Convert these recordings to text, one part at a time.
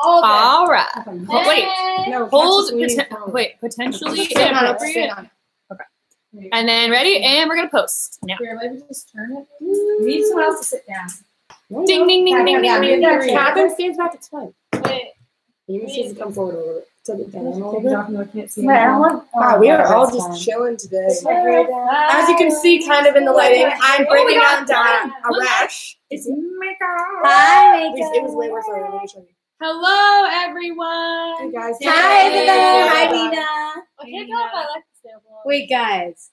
All right. Wait. No, Hold. Wait. Potentially inappropriate. Okay. And then ready, and we're gonna post. Now. Here, let me just turn it. We need someone else to sit down. Ding ding ding ding ding ding. Catherine stands back. It's fine. Wait. Maybe she needs to come forward a little bit. Tilt it down a little bit. I can't see. Wow, we are all just chilling today. As you can see, kind of in the lighting, I'm breaking down a rash. It's makeup. Hi, makeup. It was way worse earlier. Let me show you. Hello, everyone. Hey guys. Hi, Isabel. Hi, Nina. I can't tell if I like the sample. Wait, guys.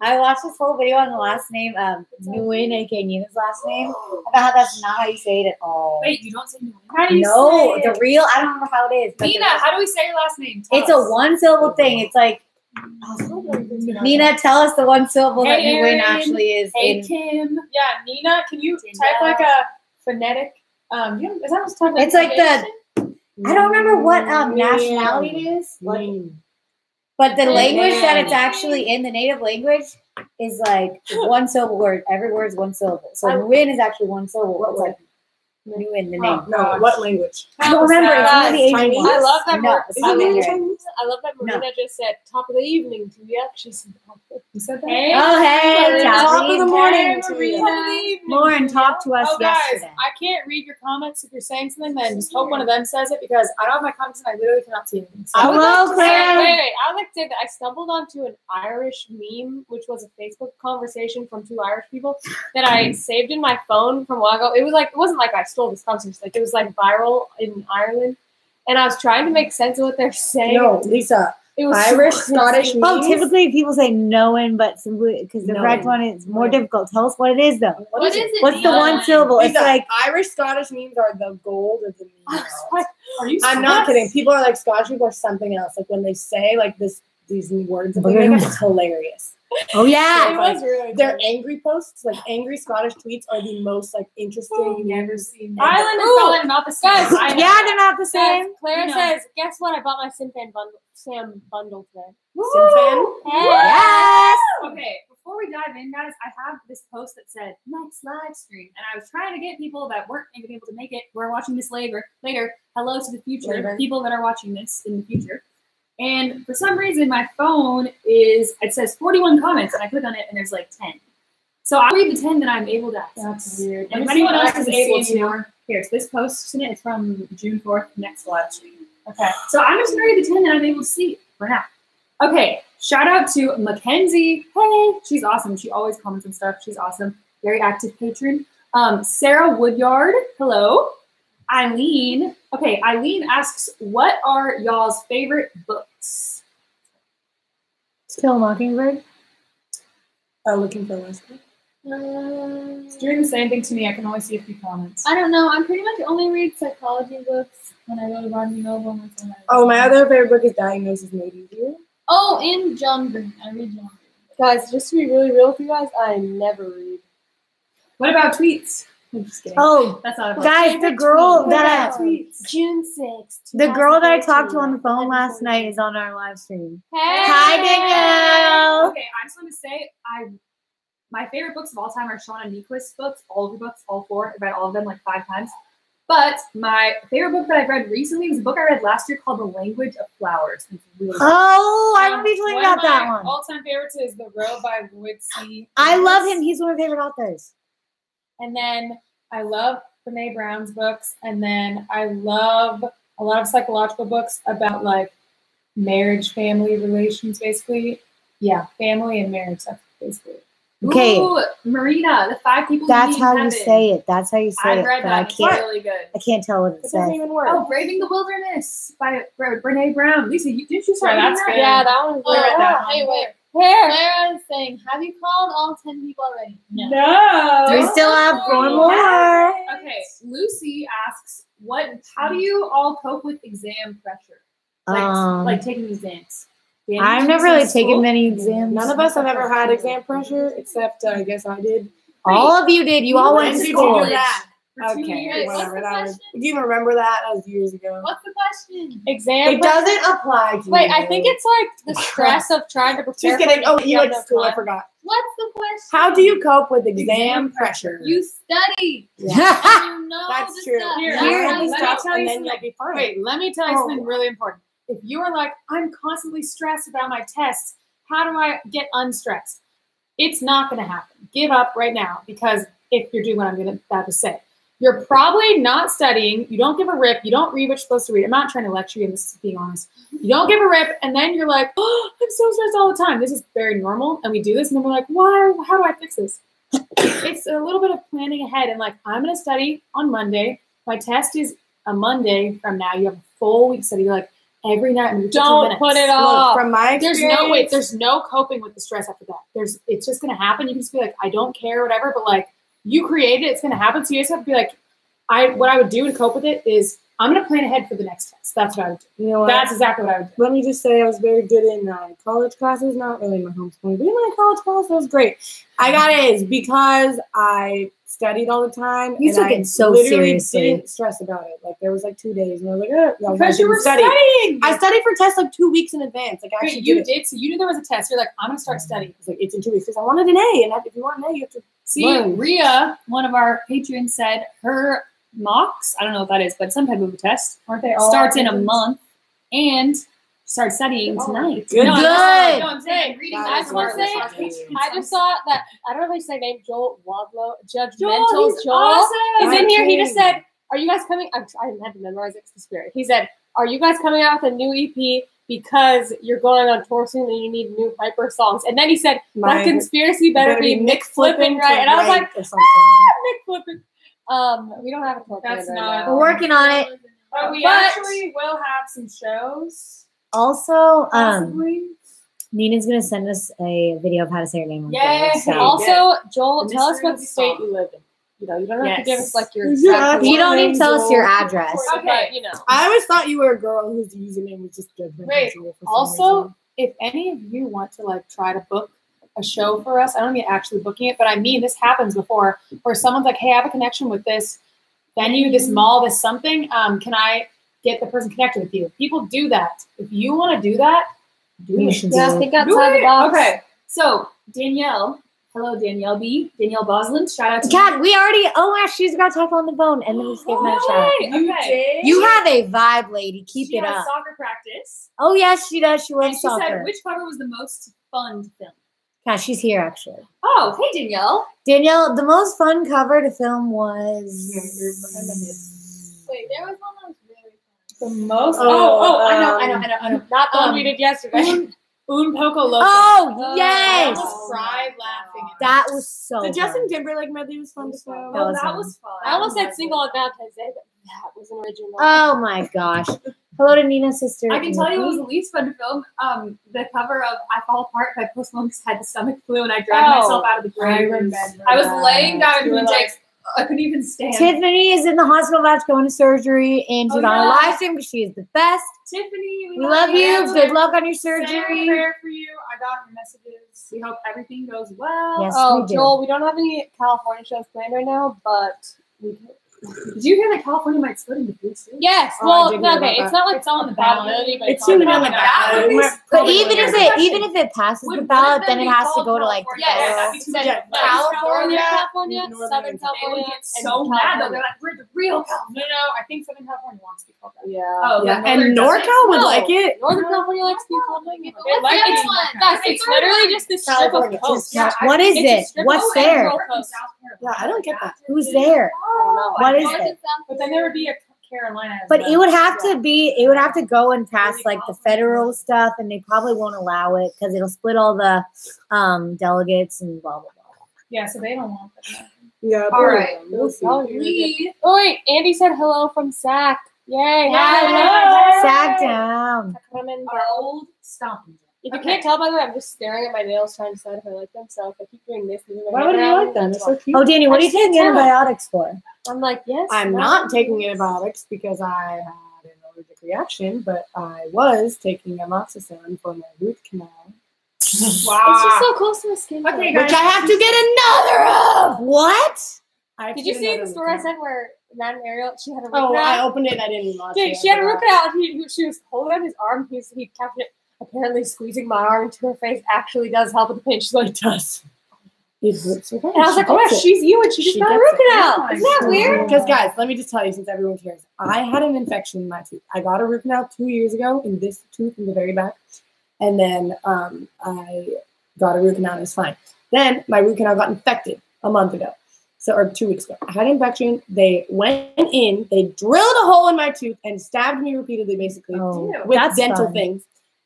I watched this whole video on the last name of Nguyen, aka Nina's last name, about how that's not how you say it at all. Wait, you don't say Nguyen? How do you say the real, I don't remember how it is. Nina, how do we say your last name? It's a one-syllable thing. It's like, Nina, tell us the one syllable that Nguyen actually is. Hey, Kim. Yeah, Nina, can you type like a phonetic? Is that what's talking? It's like the, I don't remember what nationality it is. But the language that it's actually in, the native language, is like one syllable word. Every word is one syllable. So Nguyen is actually one syllable. It's like Nguyen, the name. No, what language? I don't remember. It's one of the Asian ones. I love that. I love that Marina just said top of the evening to you. She said, you said that? Hey, hey, top of the morning. Lauren, talk to us yesterday. Guys, I can't read your comments. If you're saying something, then just hope one of them says it because I don't have my comments and I literally cannot see anything. So Hello, Claire. Wait. I would like to say that I stumbled onto an Irish meme, which was a Facebook conversation from two Irish people that I saved in my phone from a while ago. It wasn't like I stole this conversation. Like it was like viral in Ireland, and I was trying to make sense of what they're saying. No, Lisa. It was Irish, Scottish. Oh, typically people say knowing, but simply because the red one is more difficult. Tell us what it is, though. What is it? What's the one syllable? It's like Irish, Scottish memes are the gold of the memes. Are you? I'm not kidding. People are like Scottish people are something else. Like when they say like these words, it's hilarious. Oh yeah, It was really their angry posts, like angry Scottish tweets, are the most like interesting you've ever seen. Ireland is probably not the same. yeah, they're not the same. Claire says, "Guess what? I bought my Sam bundle today." Simfan? Yes. Okay, before we dive in, guys, I have this post that said next live stream, and I was trying to get people that weren't even able to make it. We're watching this later. Hello to the future, people that are watching this in the future. And for some reason, my phone it says 41 comments, and I click on it, and there's like 10. So I'll read the 10 that I'm able to access. That's weird. And if anyone else is able to, here's this post, it's from June 4th, next live stream. Okay. So I'm just going to read the 10 that I'm able to see for now. Okay. Shout out to Mackenzie. Hey, she's awesome. She always comments and stuff. She's awesome. Very active patron. Sarah Woodyard. Hello. Eileen. Okay, Eileen asks, what are y'all's favorite books? Still a Mockingbird. Looking for Leslie. It's doing the same thing to me. I can only see a few comments. I don't know. I pretty much only read psychology books when I go to Barnes & Noble. Oh, my other favorite book is Diagnosis Made Easier. Oh, and John Green. I read John Green. Guys, just to be really real with you guys, I never read. What about tweets? I'm just kidding. Oh, that's not a guys, the girl that June 6th. The girl that I talked to on the phone last night is on our live stream. Hey. Hi, Danielle. Okay, I just want to say my favorite books of all time are Shauna Niequist's books, all of her books, all four. I've read all of them like 5 times. But my favorite book that I've read recently was a book I read last year called The Language of Flowers. It's really I remember you talking about that one. All-time favorites is The Road by Lloyd C. I love him. He's one of my favorite authors. And then I love Brene Brown's books. And then I love a lot of psychological books about like marriage, family relations, basically. Yeah, family and marriage. That's basically it. Okay. Ooh, Marina, the 5 people. That's how you say it. That's how you say it. Read but that. I can't. It's really good. I can't tell what it says. Doesn't even work. Oh, Braving the Wilderness by Brene Brown. Lisa, didn't you start reading that? Yeah, that one. Hey, wait. Clara is saying, have you called all 10 people already? No. We still have 4 more. Okay, Lucy asks, how do you all cope with exam pressure? Like taking exams? I've never really taken many exams. None of us have ever had exam pressure, except I guess I did. All of you did. You all went to school. Okay, whatever. Do you remember that? That was years ago. What's the question? Exam. It doesn't apply to Wait, you. I think it's like the stress of trying to prepare. Just kidding. Oh, you went to school. I forgot. What's the question? How do you cope with exam pressure? You study. Yeah. You know That's the true. stuff. Here, That's let me stuff, tell you and something. then you'll be fine. Wait, let me tell you something really important. If you are like, I'm constantly stressed about my tests, how do I get unstressed? It's not going to happen. Give up right now, because if you're doing what I'm about to say, you're probably not studying. You don't give a rip. You don't read what you're supposed to read. I'm not trying to lecture you. I'm just being honest. You don't give a rip, and then you're like, oh, I'm so stressed all the time. This is very normal, and we do this, and then we're like, why? How do I fix this? It's a little bit of planning ahead, and like, I'm going to study on Monday. My test is a Monday from now. You have a full week study. You're like, every night. Don't put it off. From my experience, there's no coping with the stress after that. It's just going to happen. You can just be like, I don't care, whatever, but like, you created it, it's going to happen. So you just have to be like, what I would do to cope with it is I'm going to plan ahead for the next test. That's what I would do. You know what? That's exactly what I would do. Let me just say I was very good in college classes, not really in my homeschooling, but in my college class, I was great. I got A's because I studied all the time. You took it so literally seriously. didn't stress about it. Like, there was like 2 days, and I was like, Because you were studying. I studied for tests like 2 weeks in advance. Like, I actually You did it. did. So you knew there was a test. You're like, I'm going to start studying. It's like, it's in 2 weeks because I wanted an A, and if you want an A, you have to See, learn. Rhea, one of our patrons, said her mocks, I don't know what that is, but some type of a test, Aren't they all starts in a reasons? month, and start studying tonight. Good. No, Good. I'm saying reading. That I is just want to say, smart. I just saw that, I don't know if they say name, Joel Wadlow, Joel, Judgmental he's Joel. awesome. He's in here. He King. just said, are you guys coming? I didn't have to memorize it, it's the spirit. He said, are you guys coming out with a new EP because you're going on tour soon and you need new hyper songs? And then he said, that conspiracy better be Nick flipping, right? And I was like, or something. Nick flipping. We don't have a tour That's plan not- right We're now. working on it. But we But- actually will have some shows. Also, Possibly. Nina's gonna send us a video of how to say your name. on Yay. video, so- Also, Joel, The tell us mystery what of the state song. you live in. You know, you don't have to Yes. give us like your Yeah, exact You don't name, need to tell us your Joel. address. Okay. But, you know. I always thought you were a girl whose username was just judgmental. Wait, Joel for some also, reason. if any of you want to like try to book a show for us, I don't mean actually booking it, but I mean this happens before, where someone's like, hey, I have a connection with this venue, this mall, this something. Can I get the person connected with you? People do that. If you want to do that, do You it. should Yeah, do it. think Do outside it. the box. Okay, so Danielle, hello Danielle B, Danielle Boslin, shout out to God, we already. Oh, Ash, she's got to type on the phone, and then we skip my shout. Okay. You have a vibe, lady. Keep She it has up. soccer practice. Oh yes, she does. She And loves she soccer. said, which cover was the most fun to film? God, she's here actually. Oh, hey Danielle. Danielle, the most fun cover to film was. Wait, there was one that was really The most. Oh, I know. Not the one we did yesterday. Un Poco Loco. Oh I yes, almost cried laughing. at that was so. The fun. Justin Timberlake medley was fun to film. That was that fun. was fun. I almost said single on Valentine's Day, but that was an original. Oh my gosh! Hello to Nina's sister. I can tell you what was Nikki. the least fun to film. The cover of "I Fall Apart" by Post Malone's had the stomach flu, and I dragged myself out of the grave. I was laying down in the takes. I couldn't even stand. Tiffany is in the hospital about to go into surgery, and she's Oh, on a yeah. live stream because she is the best. Tiffany, We love you. Good Good luck on your Saying a surgery. prayer for you. I got your messages. We hope everything goes well. Yes. Oh, we do. Joel, we don't have any California shows planned right now, but we can. Did you hear that California might split into three states? Yes, Oh, I well, did hear okay, about it's not like It's on the probability, ballot. but It's soon on the That would ballot. be But so even if weird. it passes the Wouldn't ballot, it then it be has to called go to like the California? Yeah, federal. that'd be too Yeah, bad. California, Northern Southern They California. would California, get and so mad though. California. They're like, we're the real California. No, I think Southern California wants to be called that. Yeah. Oh, Yeah, but and Northern NorCal would No. like it. Northern California likes being called like it. They like It's- it. Guys, it's literally just this strip of California. coast. Yeah, What is It's a it? strip What's of there? Central Coast. Yeah, I don't get that. Who's there? Oh, What I is get it? But then there would be a Carolina. as But well. it would have to be. It would have to go and pass like the federal stuff, and they probably won't allow it because it'll split all the delegates and blah blah blah. Yeah, so they don't want that. Yeah. All right. We'll see. We Oh wait, Andy said hello from SAC. Yay! Yeah. Hello. Sag down. Come in. our old stomping ground. If you Okay. can't tell by the way, I'm just staring at my nails trying to decide if I like them. So if I keep doing this, moving my Why would head you around, like them? that's They're why. so cute. Oh, Danny, what are you I just taking can't tell. antibiotics for? I'm like, yes. I'm no. not taking antibiotics because I had an allergic reaction, but I was taking amoxicillin for my root canal, It's just so close to the skin. Okay, tone. guys. which I have to get another of. What? I have Did to you get see another the story I root sent where Madam Ariel, she had a root canal. Oh, I canal? opened it and I didn't watch Dude, it. she had a root canal. She was holding on his arm. He captioned it. Apparently, squeezing my arm into her face actually does help with the pain. She's like, it does. It hurts so bad. And I was like, oh yeah, she's you, and she just got a root canal. Isn't that weird? Because guys, let me just tell you, since everyone cares, I had an infection in my tooth. I got a root canal 2 years ago in this tooth in the very back, and then I got a root canal and it was fine. Then my root canal got infected a month ago, or 2 weeks ago. I had an infection. They went in, they drilled a hole in my tooth and stabbed me repeatedly, basically, with dental things.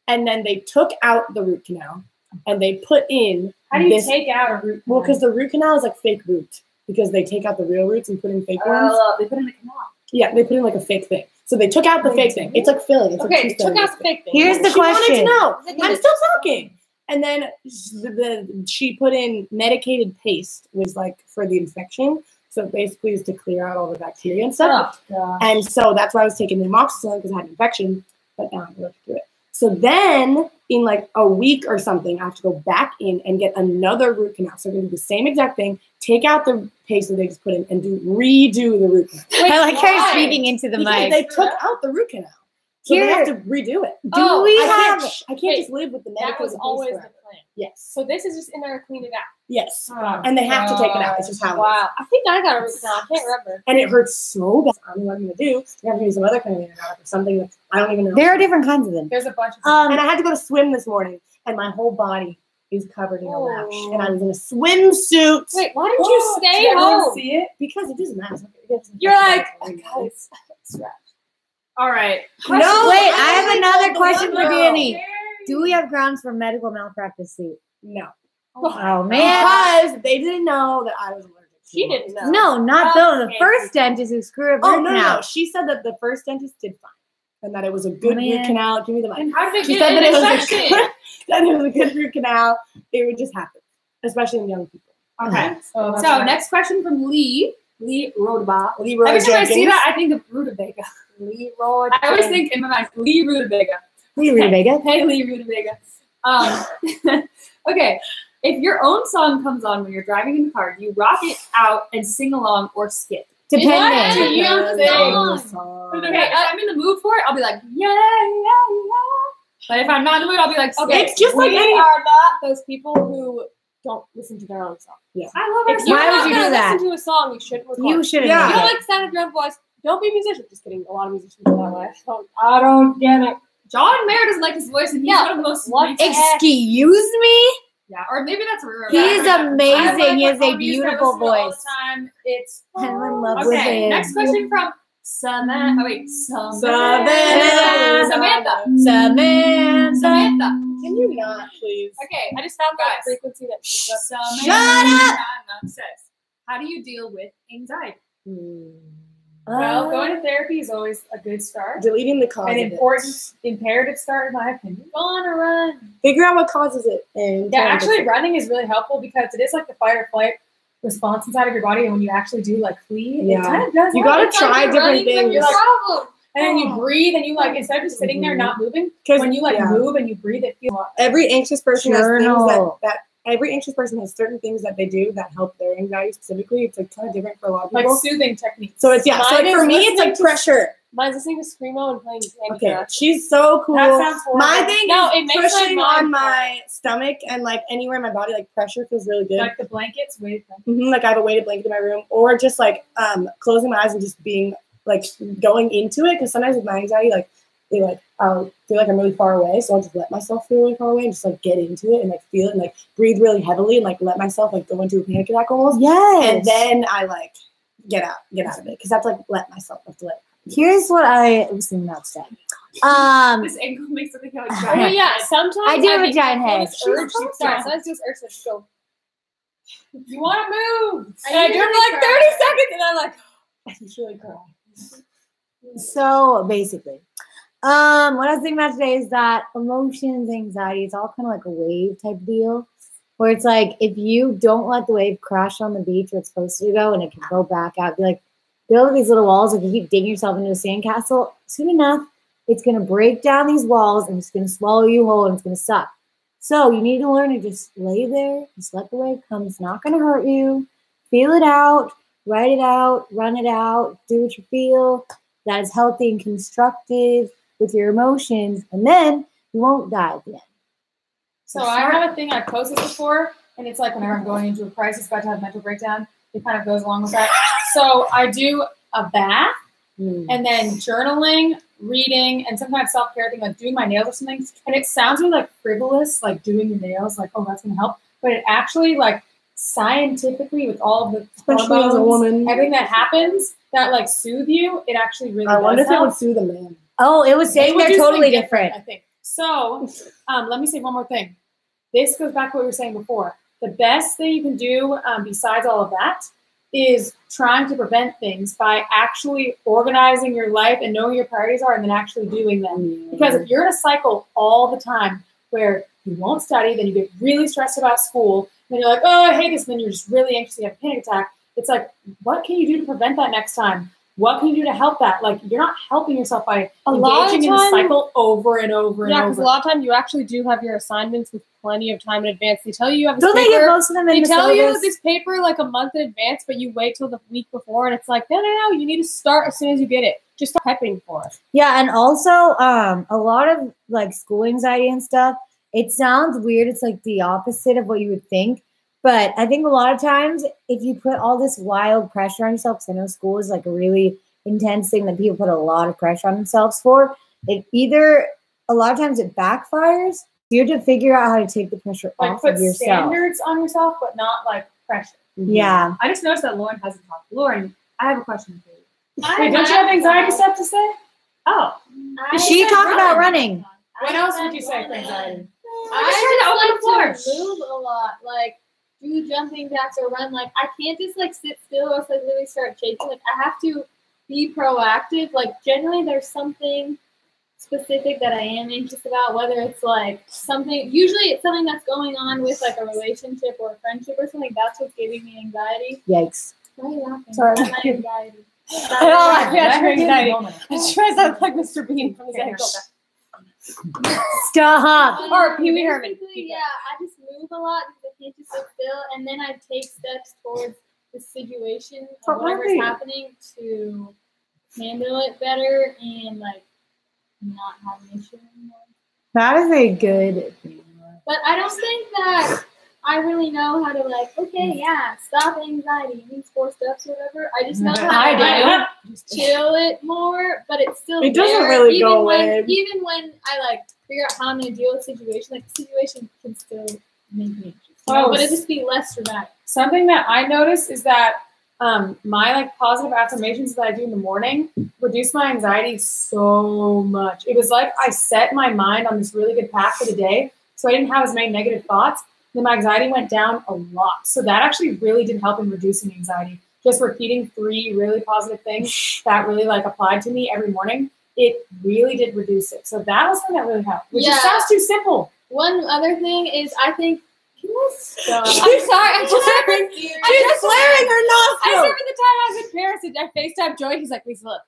And then they took out the root canal and they put in. How do you take out a root canal? Well, because the root canal is like fake root, because they take out the real roots and put in fake ones. They put in the canal. Yeah, they put in like a fake thing. So they took out the fake thing. It's like filling. It's Okay, like took out the fake thing. Here's the question. She wanted to know. I'm still talking. And then she put in medicated paste, was like for the infection. So basically is to clear out all the bacteria and stuff. Oh, and so that's why I was taking the amoxicillin, because I had an infection, but now I'm working through it. So then in like a week or something, I have to go back in and get another root canal. So I'm going to do the same exact thing, take out the paste that they just put in and redo the root canal. I like her speaking into the Because mic. they took out the root canal. So they have to redo it. I can't just live with the medical. That was always the plan. Yes. So this is just in there to clean it out. Yes. Oh, and they have to take it out. It's just how it is. Wow. I think I got a root canal. I can't remember. And it hurts so bad. I don't know what I'm going to do. I have to do some other kind of antibiotic or something that I don't even know. There are different kinds of them. There's a bunch of and I had to go to swim this morning, and my whole body is covered in a rash. And I was in a swimsuit. Wait, why didn't you stay home? See it? Because it doesn't matter. You're like, guys, it's rash. All right. No, wait, I have another question for Danny. Do we have grounds for medical malpractice suit? No. Oh, man. Because they didn't know that I was allergic. She didn't know. No, not those. The first dentist who screwed up root canal. No. She said that the first dentist did fine. And that it was a good root canal. Give me the mic. And how did it She get said that it infection? was a good root canal. It would just happen. Especially in young people. Okay. So next question from Lee. Lee Rodaba. Every time I see that, I think of rutabaga. I always think in my mind, Lee Rutabaga. Lee Rutabaga. Hey, Lee Rutabaga. Okay. If your own song comes on when you're driving in the car, do you rock it out and sing along or skip? Depending. You sing. Okay, if I'm in the mood for it, I'll be like, yeah, yeah, yeah. But if I'm not in the mood, I'll be like, okay, it's just like we are not those people who don't listen to their own song. Yeah. I love If it. you're Why not would you gonna do that? listen to a song, you shouldn't record. You shouldn't. Yeah. You don't like the sound of your own voice. Don't be a musician. Just kidding. A lot of musicians are that way. I don't get it. John Mayer doesn't like his voice, and he's one of the most. Excuse me? Yeah, or maybe that's rare. He is amazing. He has a All beautiful the voice. time. It's I'm in love with okay. him. Next question from Samantha. Samantha. Can you not, please? Okay, I just found that Guys. frequency that Samantha says, "How do you deal with anxiety?" Well, going to therapy is always a good start. Deleting the cause. An important, imperative start, in my opinion. Go on a run. Figure out what causes it. And Yeah, actually, running is really helpful because it is like the fight or flight response inside of your body, and when you actually do like flee, it kind of does. You gotta try different things. You're like, and then you breathe, and you like instead of just sitting there not moving, when you like move and you breathe, it feels. Every anxious person has things that every anxious person has certain things that they do that help their anxiety specifically. It's like kind of different for a lot of people. Like soothing techniques. So it's so like for me, it's like pressure. Mine's listening to Screamo and playing Candy Okay, Crush. she's so cool. That sounds horrible. My thing is it makes pushing my on my stomach and like anywhere in my body, like pressure feels really good. Like the blankets, weighted blankets. Like I have a weighted blanket in my room, or just like closing my eyes and just being like going into it. Because sometimes with my anxiety, like I'll feel like I'm really far away, so I'll just let myself feel really far away and just like get into it and like feel it and like breathe really heavily and like let myself like go into a panic attack almost. Yes. And then I like get out of it because that's like let myself have to let. Here's what I was thinking about today. This ankle makes it look like Oh yeah, sometimes I do have a giant head. Urge to start. Sometimes just urge to just go. You want to move? And I do it for like 30 seconds, and I'm like, I usually cry. So basically, what I was thinking about today is that emotions, anxiety, it's all kind of like a wave type deal. Where it's like if you don't let the wave crash on the beach where it's supposed to go and it can go back out, be like build these little walls. Like you keep digging yourself into a sandcastle, soon enough it's gonna break down these walls and it's gonna swallow you whole and it's gonna suck. So you need to learn to just lay there, just let the wave come. It's not gonna hurt you. Feel it out, write it out, run it out, do what you feel that is healthy and constructive with your emotions, and then you won't die at the end. So I have a thing I posted before, and it's like whenever I'm going into a crisis, about to have a mental breakdown, it kind of goes along with that. So I do a bath, and then journaling, reading, and sometimes self-care thing, like doing my nails or something. And it sounds really like frivolous, like doing your nails, like, oh, that's gonna help. But it actually, like, scientifically, with all of the Especially as a hormones, woman. everything that happens that like soothe you, it actually really I wonder does if it help. would soothe a man. Oh, it was saying It would they're do totally something different. I think. So, let me say one more thing. This goes back to what we were saying before. The best thing you can do, besides all of that, is trying to prevent things by actually organizing your life and knowing your priorities are, and then actually doing them. Because if you're in a cycle all the time where you won't study, then you get really stressed about school, then you're like, oh, I hate this, and then you're just really anxious, you have a panic attack. It's like, what can you do to prevent that next time? What can you do to help that? Like, you're not helping yourself by engaging in the cycle over and over and over. Yeah, because a lot of times you actually do have your assignments with plenty of time in advance. They tell you have this Don't they paper. get most of them in They the tell you syllabus? this paper like a month in advance, but you wait till the week before, and it's like, no, you need to start as soon as you get it. Just start prepping for it. Yeah, and also a lot of like school anxiety and stuff, it sounds weird. It's like the opposite of what you would think. But I think a lot of times if you put all this wild pressure on yourself, because I know school is like a really intense thing that people put a lot of pressure on themselves for, it either a lot of times it backfires. You have to figure out how to take the pressure Like, off put of yourself. standards on yourself, but not like pressure. Yeah. I just noticed that Lauren hasn't talked. Lauren, I have a question for you. Wait, don't you have anxiety stuff to say? Oh. She talked about running. What else would you say for anxiety? I just trying to open the just like to move a lot, like do jumping jacks or run. Like I can't just like sit still or else I literally start shaking. Like I have to be proactive. Like generally there's something specific that I am anxious about, whether it's like something, usually it's something that's going on with like a relationship or a friendship or something. That's what's giving me anxiety. Yikes. Why are you laughing? Sorry. That's my anxiety. I don't like That's your your anxiety. I try to sound like Mr. Bean from his Okay, ankle. Stop. Or Pee Wee Herman. Basically, yeah, I just move a lot because I can't just sit still, and then I take steps towards the situation of whatever's happening to handle it better and like not have an issue anymore. That is a good thing. But I don't think that I really know how to like, okay, yeah, stop anxiety, these 4 steps or whatever. I just know how to I like, chill it more, but it's still It doesn't there, really even go when, away. even when I like figure out how I'm gonna deal with the situation, like the situation can still make me anxious. But it just be less dramatic. Something that I noticed is that my like positive affirmations that I do in the morning reduce my anxiety so much. It was like I set my mind on this really good path for the day, so I didn't have as many negative thoughts. Then my anxiety went down a lot. So that actually really did help in reducing anxiety. Just repeating 3 really positive things that really like applied to me every morning, it really did reduce it. So that was something that really helped. Which just sounds too simple. One other thing is I think I'm sorry. I'm just flaring her nostril. I remember the time I was in Paris and I FaceTime Joey. He's like, please look.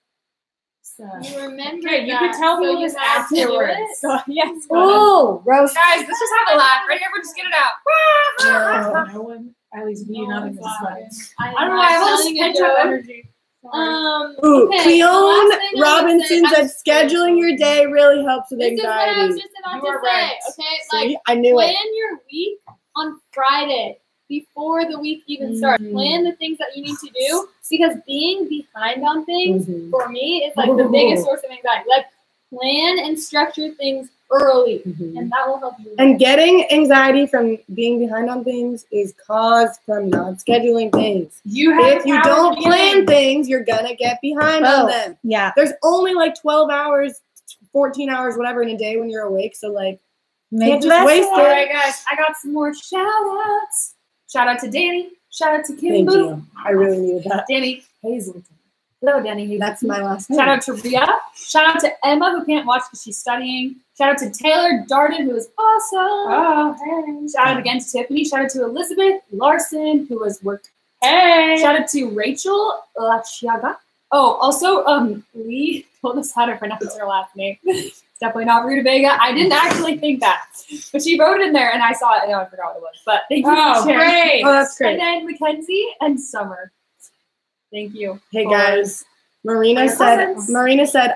So, you remember Okay, you that, can tell so people you this have to do afterwards. it. so yes. Oh, roast. Guys, let's just have a laugh. Ready? Everyone just get it out. No one, at least me, not in this way. I don't know why I have all this pent-up energy. Ooh, Okay, Cleone the last thing I would Robinson say- said scheduling your day really helps with This is what I was anxiety. just about You to are say. right. Okay, See, like I knew plan it. your week on Friday before the week even starts. Plan the things that you need to do because being behind on things for me is like the biggest source of anxiety. Like plan and structure things early, and that will help you. And getting anxiety from being behind on things is caused from not scheduling things. If you don't plan things, you're gonna get behind on them. Yeah. There's only like 12 hours, 14 hours, whatever in a day when you're awake. So like, Make can't the just best waste of it. All right, guys, I got some more shout outs. Shout out to Danny. Shout out to Thank Kimbo. you. I really needed that. Danny Hazelton. Hello, Danny Hazelton. That's my last name. Shout out to Ria. Shout out to Emma, who can't watch because she's studying. Shout out to Taylor Darden, who is awesome. Oh, hey. Shout out again to Tiffany. Shout out to Elizabeth Larson, who was work. Hey. Shout out to Rachel Lachiaga. Oh, also, Lee told us how to pronounce her last name. It's definitely not Rutabaga. I didn't actually think that. But she wrote it in there, and I saw it, and I forgot what it was. But thank you for sharing. Great. Oh, that's great. And then Mackenzie and Summer. Thank you. Hey for- guys, Marina your said presence.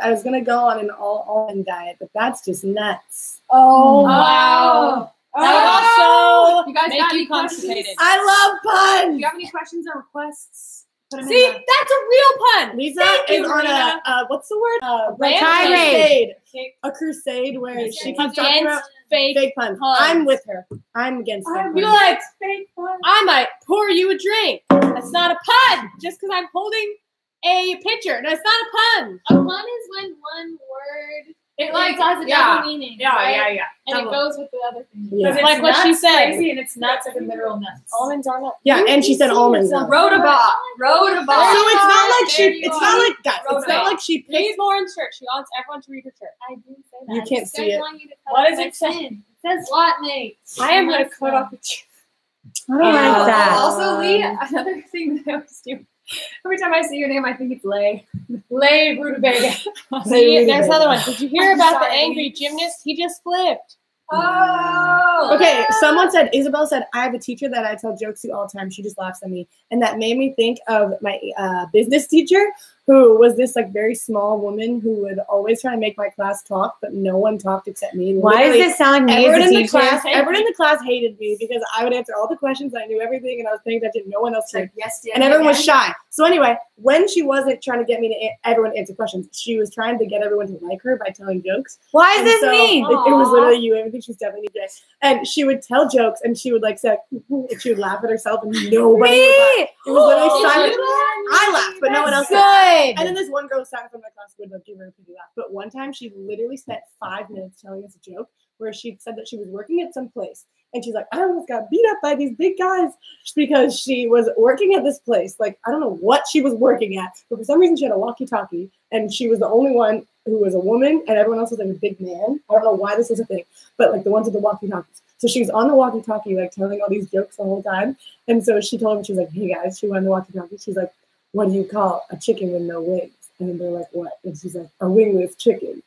I was gonna go on an all almond diet, but that's just nuts. Oh, Wow. That was You guys make got you any questions? constipated. I love Do puns. you have any questions or requests? Put 'em in See, the- that's a real pun. Lisa Thank you, is on Marina. a what's the word? rampage. Crusade. Okay. A crusade where she keeps talking Against about fake fake puns. puns. I'm with her. I'm against fake You're puns. like, fake puns. I might pour you a drink. That's not a pun. Just because I'm holding a pitcher. That's not a pun. A pun is when one word It has a double meaning. Yeah, right? yeah. And it goes with the other thing. Yeah. It's Like what she nuts, said. Crazy, and it's nuts as a literal nuts. Almonds are not. Yeah, and she said almonds. So though. Rhodobot. So it's not like There she. you It's are. not like guys. It's Rhoda. not like she Read picked. Lauren's shirt. She wants everyone to read her shirt. I didn't say that. You I can't just see said it. want you to cut What off does my it say? chin. It says lot mate. I am going to cut off your chin. I don't like that. Also, Lee, another thing that I always do. Every time I see your name, I think it's Lay. Lay Rutabaga. See, there's another one. Did you hear about the angry gymnast? He just flipped. Oh. Okay, someone said, Isabel said, I have a teacher that I tell jokes to all the time. She just laughs at me. And that made me think of my business teacher, who was this like very small woman who would always try to make my class talk, but no one talked except me. Why does Literally, this sound like me Everyone as a in the teacher? class, everyone in the class hated me because I would answer all the questions. I knew everything, and I was paying attention. No one else It's did. like, yes, And everyone was shy. So anyway, when she wasn't trying to get me to everyone answer questions, she was trying to get everyone to like her by telling jokes. Why is And this so me? It was literally you. I think she was definitely you. And she would tell jokes, and she would like say, and she would laugh at herself, and nobody would laugh. Me? It was literally Oh, silent. did you? I laughed, but no one else Good. laughed. And then this one girl sat from my class would like, give her a pity laugh. But one time, she literally spent 5 minutes telling us a joke where she said that she was working at some place. And she's like, I almost got beat up by these big guys because she was working at this place. Like, I don't know what she was working at, but for some reason she had a walkie-talkie, and she was the only one who was a woman, and everyone else was like a big man. I don't know why this was a thing, but like the ones with the walkie-talkies. So she was on the walkie-talkie, like telling all these jokes the whole time. And so she told them, she was like, hey guys, she went on the walkie-talkie. She's like, what do you call a chicken with no wings? And then they're like, what? And she's like, a wingless chicken.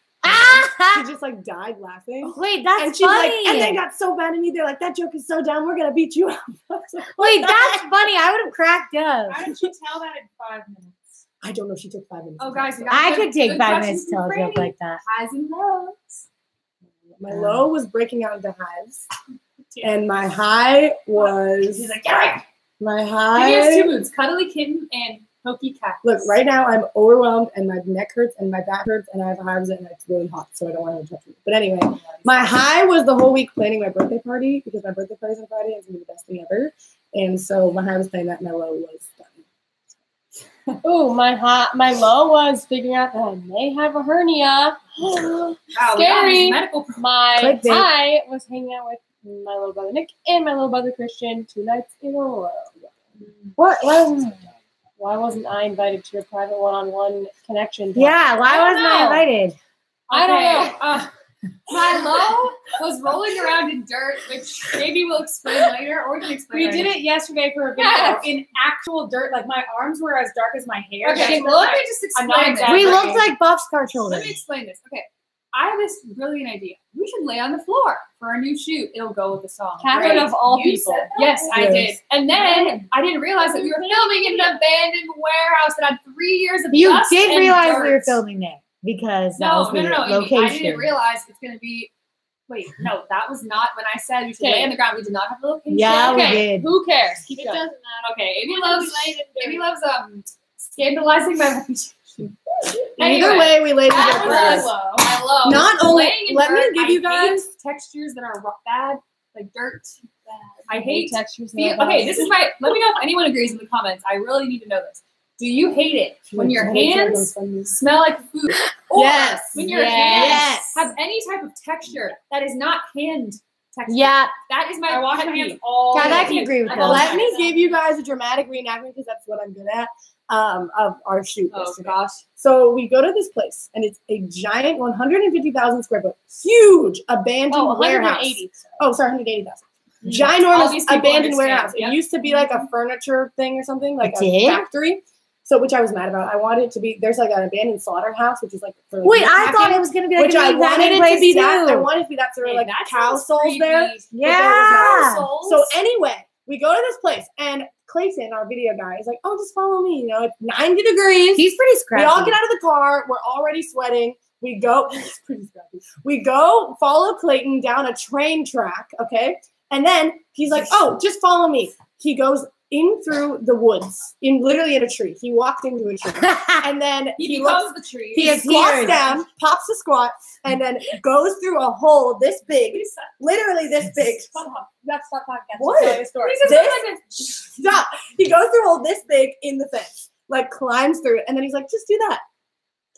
She just like died laughing. Wait, that's And she's funny. like, and they got so mad at me. They're like, that joke is so dumb. We're gonna beat you up. I was like, Wait, that's funny. I would have cracked up. How did she tell that in 5 minutes? I don't know. She took 5 minutes. Oh, guys, we got I good- could take good 5 questions minutes to tell from a joke Franny. like that. Highs and lows. My low was breaking out into hives, and my high was She's like, get right. my He has two high. moods: cuddly kitten and pokey cat. Look, right now I'm overwhelmed, and my neck hurts, and my back hurts, and I have hives, and it's really hot, so I don't want to touch it. But anyway, my high was the whole week planning my birthday party because my birthday party's on Friday, and it's gonna be the best thing ever. And so my high was planning that, and my low was done. Ooh, my low was figuring out that I may have a hernia. Wow, Scary. we got these medical. My Clickbait. high was hanging out with my little brother Nick and my little brother Christian 2 nights in a row. What? Why wasn't I invited to your private one-on-one connection? Yeah, why I don't wasn't I know. invited? I don't know. My low was rolling around in dirt, which maybe we'll explain later, or we can explain. We later. did it yesterday for a video Yes. in actual dirt. Like my arms were as dark as my hair. Okay, She well, let looked me just I'm not explain this. exaggerating. We looked like boxcar Let children. me explain this. Okay, I have this brilliant idea. We should lay on the floor for our new shoot. It'll go with the song. Catherine Great. of all You people. said that? Yes, I Yes. did. And then I didn't realize that we were filming in an abandoned warehouse that had 3 years of You dust did and realize dirt. we were filming there because that was No, the Amy, location. I didn't realize it's going to be. Wait, no, that was not when I said we should lay on the ground. We did not have a location. Yeah, we Okay, did. who cares? Keep It going. doesn't matter. Okay, Amy We loves laid in dirt. Amy loves scandalizing my reputation. Either way, we laid that it was first. low. My low. Not only- Laying in let me dirt, give you I hate guys- textures that are bad, like dirt. I Hate hate textures. Okay, this is my. Let me know if anyone agrees in the comments. I really need to know this. Do you hate it when your hands smell like food? Or Yes. when your Yes. hands have any type of texture that is not hand texture? Yeah, That is my I wash pet my hands peeve. all God, I day. can agree with I that. love Let me give you guys a dramatic reenactment because that's what I'm good at of our shoot. Oh yesterday. gosh. So we go to this place, and it's a giant 150,000 square foot, huge abandoned Oh, warehouse. 180. Oh, sorry, 180,000. All Ginormous these people abandoned understand. warehouse. Yep. It used to be like a furniture thing or something, like It a did? factory. So, which I was mad about. I wanted it to be. There's like an abandoned slaughterhouse, which is like. For, like, wait, meat I thought packing, it was gonna be like which a I meat wanted packing it place to be that. I too. wanted it to be that. So there were Hey, like that cow sounds souls creepy. there. Yeah. So anyway, we go to this place, and Clayton, our video guy, is like, "Oh, just follow me. You know, it's 90 degrees. He's pretty We scrappy. all get out of the car. We're already sweating. We go, it's pretty scrappy. We go follow Clayton down a train track, okay? And then he's like, oh, just follow me. He goes in through the woods, literally in a tree. He walked into a tree. And then He becomes the tree. he squats down, pops a squat, and then goes through a hole this big, literally this big. That's not podcast. What? Tell your story. Stop. He goes through a hole this big in the fence, like climbs through it, and then he's like, just do that.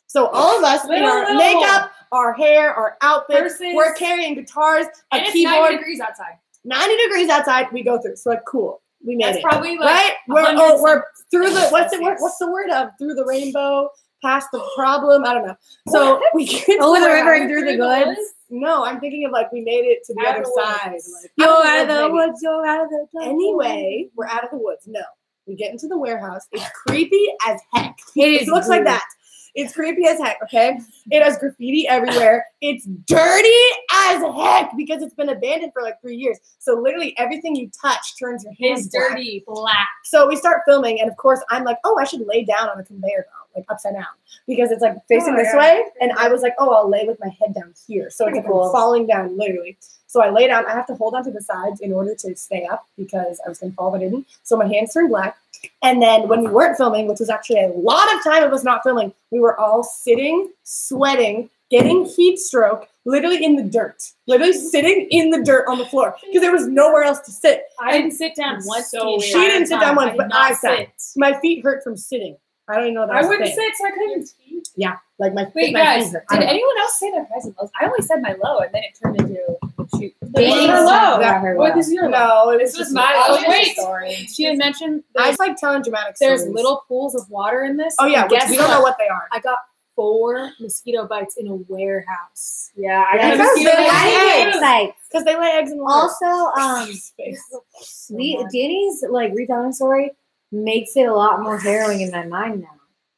So all of us in our makeup, our hair, our outfits, we're carrying guitars, a and it's keyboard. 90 degrees outside. 90 degrees outside, we go through. So like, cool. We made That's it. probably like Right? We're through the what's the word of through the rainbow, past the problem. I don't know. So we get Over the river warehouse. and through the goods. No, I'm thinking of like we made it to the Out other of the side. woods. Like, You're out out of of the maybe. woods, you're out of the jungle. Anyway, we're out of the woods. No. We get into the warehouse. It's creepy as heck. It Looks like that. It's creepy as heck, okay? It has graffiti everywhere. It's dirty as heck because it's been abandoned for like 3 years. So literally everything you touch turns your hands It's black. dirty, black. So we start filming, and of course, I'm like, oh, I should lay down on a conveyor belt, like upside down, because it's like facing this way. And I was like, oh, I'll lay with my head down here. So it's like I'm falling down, literally. So I lay down. I have to hold onto the sides in order to stay up because I was going to fall, but I didn't. So my hands turned black. And then when we weren't filming, which was actually a lot of time of us not filming, we were all sitting, sweating, getting heat stroke, literally in the dirt. Literally sitting in the dirt on the floor because there was nowhere else to sit. I didn't sit down once. So She didn't sit down once, did but not I sat. My feet hurt from sitting. I don't even know that I was a wouldn't thing. sit, so I couldn't. Yeah, like my Wait, my guys, feet hurt. I did don't know. anyone else say their highs and lows? I only said my low, and then it turned into shoot. Danny's Her talking low. about her What low. is your low? No, it was This was just my Oh, low wait. story. She had mentioned I just like telling dramatic there's stories. little pools of water in this. Oh yeah, and which guess we don't know what they are. I got 4 mosquito bites in a warehouse. Yeah, I Yeah, got a because mosquito they bite. I lay get excited. Because they lay eggs in the water. Also, Danny's like retelling story makes it a lot more harrowing in my mind now.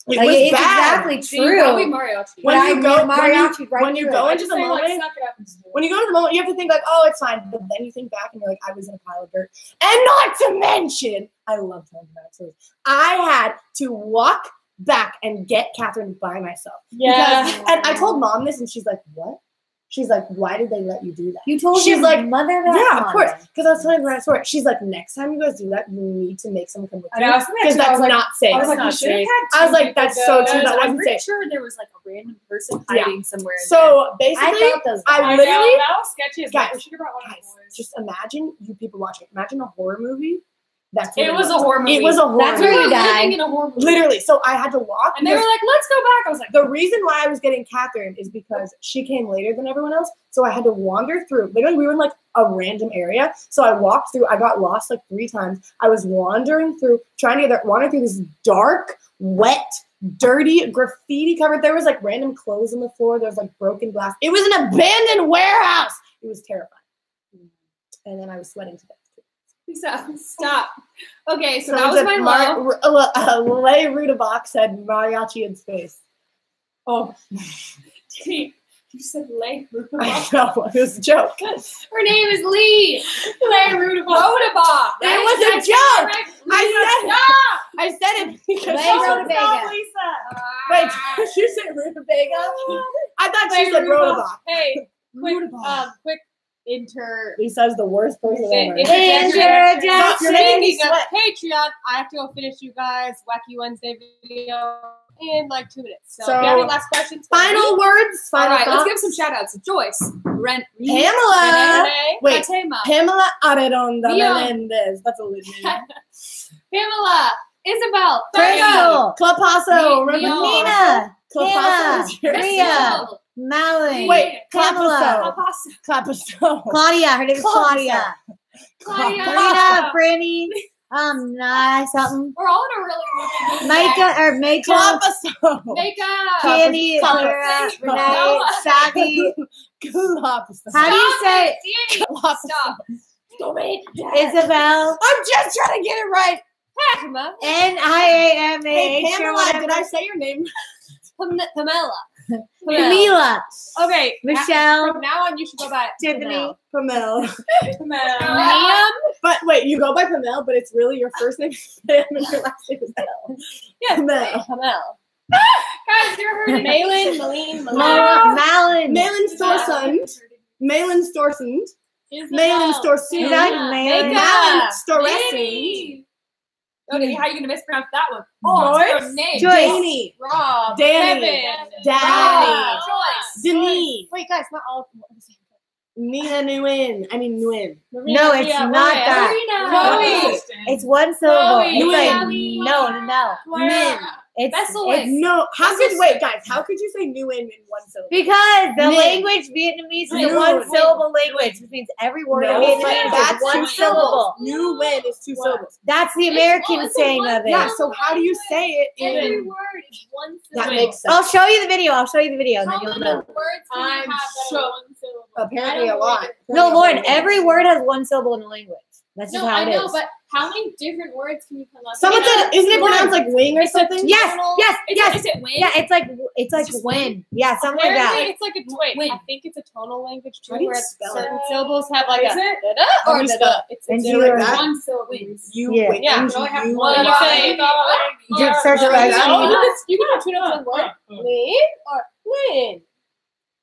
It Like was it's bad. exactly So you probably true. mariachi. When But you I go- mean, mariachi right when you through go it. into the Say, like, moment, suck it up and just do it. when you go to the moment, you have to think like, oh, it's fine. But then you think back and you're like, I was in a pile of dirt. And not to mention, I love telling dramatic stories. I had to walk back and get Catherine by myself. Yeah. Because, and I told mom this, and she's like, what? She's like, why did they let you do that? You told She's your like, mother that? Yeah, of course. Because I was telling her that story. She's like, next time you guys do that, you need to make someone come with And you. I was thinking Because that too. I that's was like- not safe. I was like, not you should have safe. had I was two like, people that's go. so true. Because That I'm wasn't pretty safe. sure there was like a random person Yeah. hiding somewhere. in So basically, I felt those. I I literally, know, that was sketchy as Guys, well. We should have brought one of the guys, boys. just imagine you people watching. Imagine a horror movie. That's what It was a was. horror movie. It was a horror That's We movie. where were you die. living in a horror movie. Literally. So I had to walk. And they were because like, let's go back. I was like, the reason why I was getting Catherine is because she came later than everyone else. So I had to wander through. Literally, we were in like a random area. So I walked through. I got lost like 3 times. I was wandering through, trying to wander through this dark, wet, dirty, graffiti covered. There was like random clothes on the floor. There was like broken glass. It was an abandoned warehouse. It was terrifying. And then I was sweating to death. stop. Okay, so that was my low. Lay Rudabach said mariachi in space. Oh. You said Lay I Rudabach. know, it was a joke. Her name is Lee. Lay Rudabach. It was a joke. I said it because Lay she said Rudabega. Wait, she said Rudabega? I thought she said Rudabach. Hey, quick, Rudabach. quick inter. Lisa's the worst person ever. Interjection. Stop your name, Speaking of sweat. Patreon, I have to go finish you guys Wacky Wednesday video in like 2 minutes. So, So, if you have any last questions, Final words. All Final right, let's thoughts. give some shout outs. Joyce, Brent, Pamela. Renee, Wait, Fatema, Pamela Arredondo Leon. Melendez. That's a lit name. Pamela, Isabel, Crystal, Clapasso. Me- Remember Leon. Nina, Clapasso Kayla, was yours. Rhea, Malin, Wait, Pamela, Clapasso. Claudia. Her name is Claudia. Claudia. Karina, Franny, something. We're all in a really good Micah, Clapasso. Makeup. Candy, Clapasso. Clara, Renee, No. Savvy. Clapasso. How do you say Danny, Clapasso. stop. Isabel? I'm just trying to get it right. Pamela. Hey, N-I-A-M-A-H or Pamela, did whatever. I say your name? Pamela. Camila, Okay, Michelle, From now on, you should go by Tiffany. Pamela. Liam. But wait, you go by Pamela, but it's really your first name is Pam and your last name is Mel. Yeah, Pamela. Pamela. Guys, you're hurting. Malin, Malene, Laura, Malin Storsund. Malin Storsund. Malin. Malin Storesund. Danny. Okay, how are you gonna mispronounce that one? Joyce. It's her name. Joyce. Danny. Rob. Danny. Kevin. Danny. Joyce. Denise. Wait, guys, not all. Nina Nguyen. I mean Nguyen. No, it's not that. Chloe. It's one syllable. Chloe. It's like Chloe. no. Min. It's No, wait, guys, how could you say Nguyen in one syllable? because the Min. language Vietnamese is a Min. one syllable language, which means every word No, in but Vietnamese that's is one two syllable. Nguyen is two syllables. That's the American saying of it. Yeah, so how do you say it Every in... word is one That syllable. makes sense. I'll show you the video. And How then many you'll know. words can you I'm have that shook. are one syllable? Apparently a lot. No, Lauren, every word has one syllable in the language. That's just No, how I it know, is. but how many different words can you come up Someone with? said, isn't it pronounced like wing or something? Yes. Is it win? Yeah, it's like just when. Yeah, something like Apparently, that. it's like a wait. Win. I think it's a tonal language too, How do you where spell certain it? syllables have like Is a it? da-da How or do you da-da. spell It's And a you different are- one. One syllable. You Yeah. wing. Yeah, You so I have wing. one. One. You Just search Like like that? Oh, you can tune up the word win or win.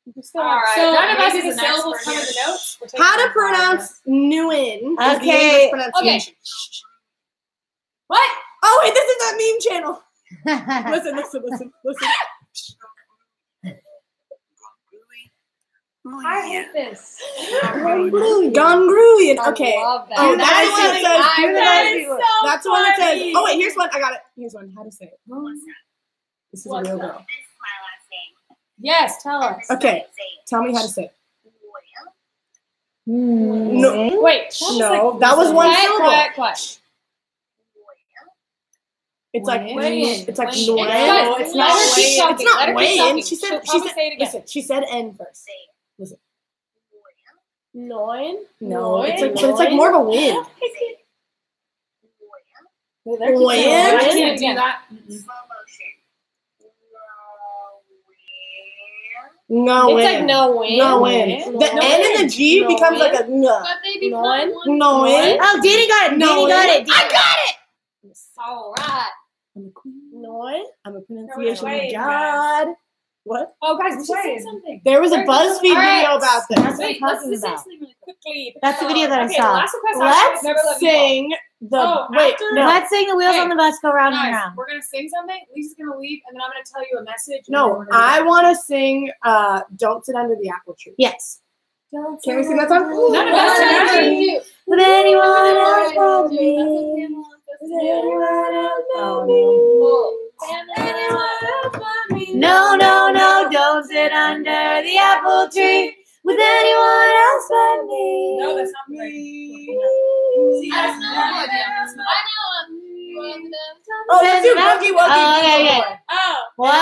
You can still All right. So None of us maybe is the an syllables expert come in the here. notes. We're taking How to a while, pronounce Nguyen is the Okay. English pronunciation. What? Oh, wait, this is that meme channel. Listen. I hate this. Gongruian. Okay. I love that. Oh, That's that's the what it says. I that is That's the one that says. Oh, wait, here's one. I got it. Here's one. How to say it. This is a What's real that? girl. Yes, tell us. Okay, tell me how to say it. No. Wait. No, that was one syllable. Quiet. It's like Wayne. it's like Wayne. Nguyen. Guys, No, it's let not her keep Wayne. talking. It's not Let her keep Wayne. talking. She She'll said. She probably said. say it again. Listen. She said N first. Noin. No, it's like more of a win. I Win. can't do that. No It's win. like no win. No win. The N and the G No becomes win. like a N. But they become Noin. one. No win. Oh, Danny got it. No, Danny got it. I got it. All right. I'm a queen. Noin. I'm a pronunciation wait, god. What? Oh, guys, we should Wait. say something. There was a BuzzFeed All right. video about this. That's what I'm Wait, let's talking just say about. something really quick. Quickly. That's the video that I Okay, the saw. last request I Let's never let me go. sing the Oh, wait. after- No, Let's sing the wheels Hey, on the bus go round and Guys, round. we're gonna sing something. Lisa's gonna leave, and then I'm gonna tell you a message. and then no. we're gonna I go. want to sing. Don't sit under the apple tree. Yes. Can we sing that song? None of us That's are what ready. they do. Would anyone else That's but what me? Pamela wants us to Would do. anyone else but Oh, me? Pamela. No, don't sit under the apple tree with anyone else but me. No, that's not the right. Me. That's not what I know. Oh, let's do Boogie Woogie. Oh, okay. Oh, One,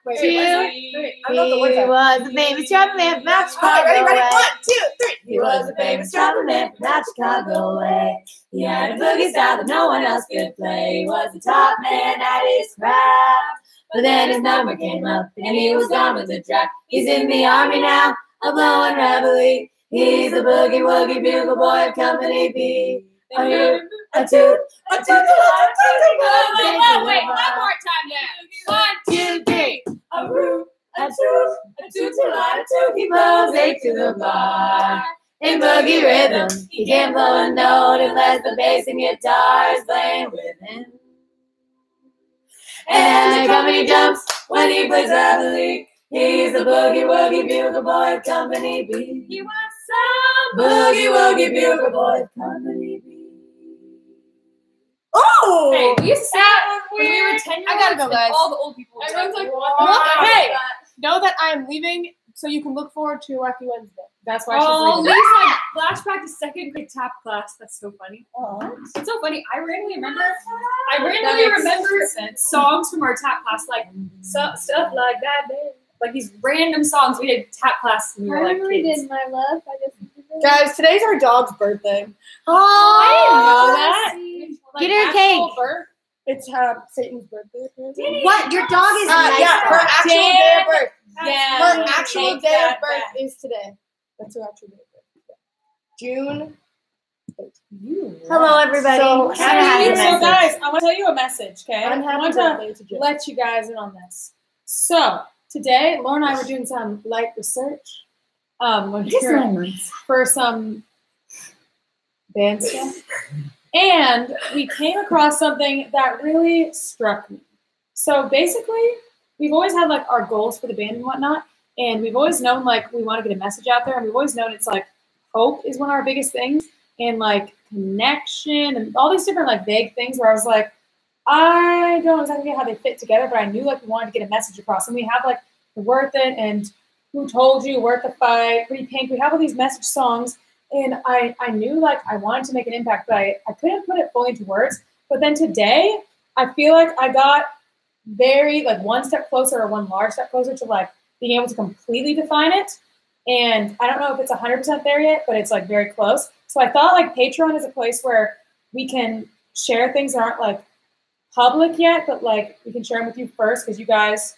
Wait, two, I know the words he are. was a famous trumpet man from out All right, Chicago ready? way. 1, 2, 3. He was a famous trumpet man from out Chicago way. He had a boogie style that no one else could play. He was the top man at his craft. But then his number came up and he was gone with the draft. He's in the army now, a blowing reveille. He's a boogie woogie bugle boy of Company B. A hoot, a toot, a toot, a toot, wait, one more time now. 1, 2, 3. a root, a toot, a toot, a toot. He blows eight to the bar. In boogie rhythm, he can't blow a note unless the bass and guitar is playing with him. And the company jumps when he plays reveille. He's the boogie woogie bugle boy of Company B. He was some Boogie woogie bugle boy of Company B. Oh! Hey, we used to say that when we were 10 years I gotta go, old, guys. and all the old people would Everyone's like, what? what? Hey, know that I am leaving, so you can look forward to Wacky Wednesday. That's why Oh, she's leaving. Lisa, flashback to second grade tap class. That's so funny. It's so funny. I randomly remember songs from our tap class, like stuff like that. Man. Like these random songs we did tap class when we were like kids. My love. I just Guys, today's our dog's birthday. I didn't know that. Get her actual cake. birth? It's Satan's birthday. apparently. What? Your dog is nice. Yeah, her actual day of birth. Yeah. Her actual Take day that of birth back. is today. That's her actual day of birth. June. Hello, everybody. So Gotta have So, a message. guys, I want to tell you a message, okay? I Unhappy want to birthday to June. let you guys in on this. So, today, Laura and I were doing some light research, when Just we were 9 months. for some band stuff. And we came across something that really struck me. So basically, we've always had like our goals for the band and whatnot. And we've always known like we want to get a message out there. And we've always known it's like hope is one of our biggest things. And like connection and all these different like vague things where I was like, I don't exactly get how they fit together, but I knew like we wanted to get a message across. And we have like the Worth It and Who Told You, Worth the Fight, Pretty Pink. We have all these message songs. And I knew like I wanted to make an impact, but I couldn't put it fully into words. But then today, I feel like I got very like one step closer or one large step closer to like being able to completely define it. And I don't know if it's 100% there yet, but it's like very close. So I thought like Patreon is a place where we can share things that aren't like public yet, but like we can share them with you first because you guys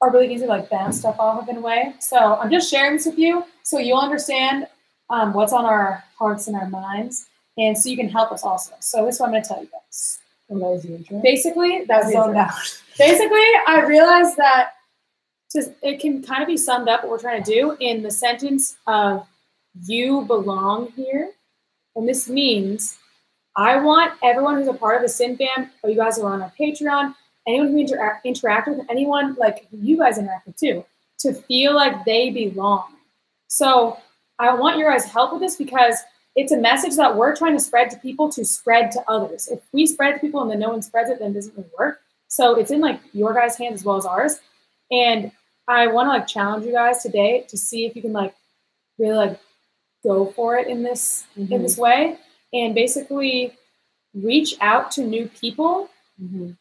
are really easy to like bounce stuff off of in a way. So I'm just sharing this with you so you'll understand what's on our hearts and our minds, and so you can help us also. So this is what I'm going to tell you guys. And that was the intro. Basically, that's the all intro. about. Basically, I realized that it can kind of be summed up what we're trying to do in the sentence of "you belong here," and this means I want everyone who's a part of the Sin Fam, or you guys are on our Patreon, anyone who interact with, anyone like who you guys interact with too, to feel like they belong. So I want your guys' help with this because it's a message that we're trying to spread to people to spread to others. If we spread to people and then no one spreads it, then it doesn't really work. So it's in like your guys' hands as well as ours. And I want to like challenge you guys today to see if you can like really like go for it in this way and basically reach out to new people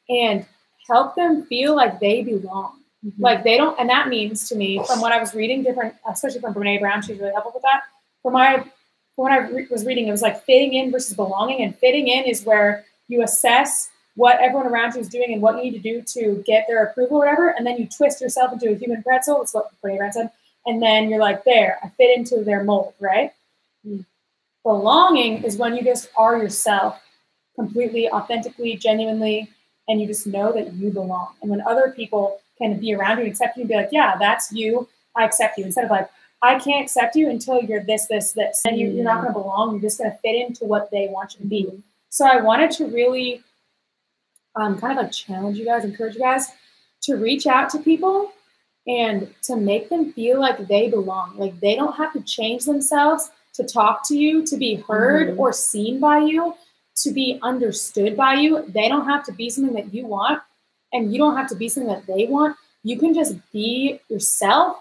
and help them feel like they belong. Like they don't, and that means to me, from what I was reading, different, especially from Brene Brown, she's really helpful with that. From what I was reading, it was like fitting in versus belonging, and fitting in is where you assess what everyone around you is doing and what you need to do to get their approval or whatever, and then you twist yourself into a human pretzel. That's what Brene Brown said, and then you're like, there, I fit into their mold, right? Belonging is when you just are yourself, completely, authentically, genuinely, and you just know that you belong. And when other people can be around you and accept you and be like, yeah, that's you, I accept you. Instead of like, I can't accept you until you're this, this, this. And you're not going to belong. You're just going to fit into what they want you to be. So I wanted to really kind of like challenge you guys, encourage you guys to reach out to people and to make them feel like they belong. Like they don't have to change themselves to talk to you, to be heard or seen by you, to be understood by you. They don't have to be something that you want. And you don't have to be something that they want. You can just be yourself